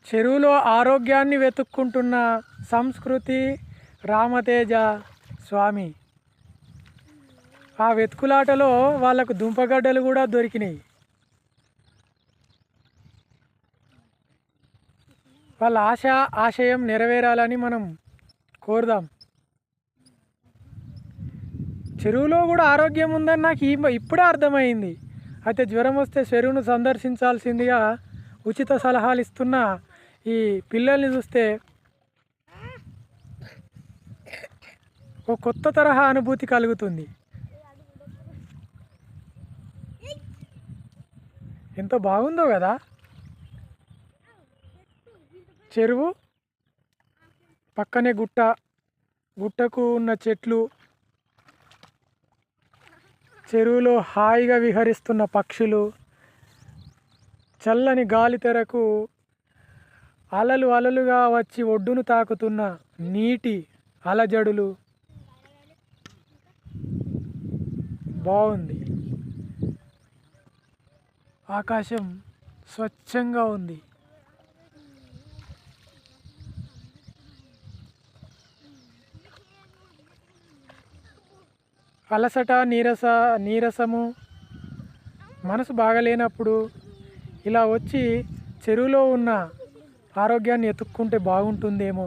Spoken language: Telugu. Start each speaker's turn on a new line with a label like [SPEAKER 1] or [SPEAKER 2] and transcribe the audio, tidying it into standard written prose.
[SPEAKER 1] చెరువులో ఆరోగ్యాన్ని వెతుక్కుంటున్న సంస్కృతి రామతేజ స్వామి. ఆ వెతుకులాటలో వాళ్ళకు దుంపగడ్డలు కూడా దొరికినాయి. వాళ్ళ ఆశయం నెరవేరాలని మనం కోరుదాం. చెరువులో కూడా ఆరోగ్యం ఉందని నాకు ఇప్పుడే అర్థమైంది. అయితే జ్వరం వస్తే చెరువును సందర్శించాల్సిందిగా ఉచిత సలహాలు ఇస్తున్న ఈ పిల్లల్ని చూస్తే ఒక కొత్త తరహా అనుభూతి కలుగుతుంది. ఎంత బాగుందో కదా చెరువు. పక్కనే గుట్టకు ఉన్న చెట్లు, చెరువులో హాయిగా విహరిస్తున్న పక్షులు, చల్లని గాలి తెరకు అలలు అలలుగా వచ్చి ఒడ్డును తాకుతున్న నీటి అలజడులు. బాగుంది. ఆకాశం స్వచ్ఛంగా ఉంది. అలసట, నీరసము, మనసు బాగలేనప్పుడు ఇలా వచ్చి చెరువులో ఉన్న ఆరోగ్యాన్ని ఎత్తుక్కుంటే బాగుంటుందేమో.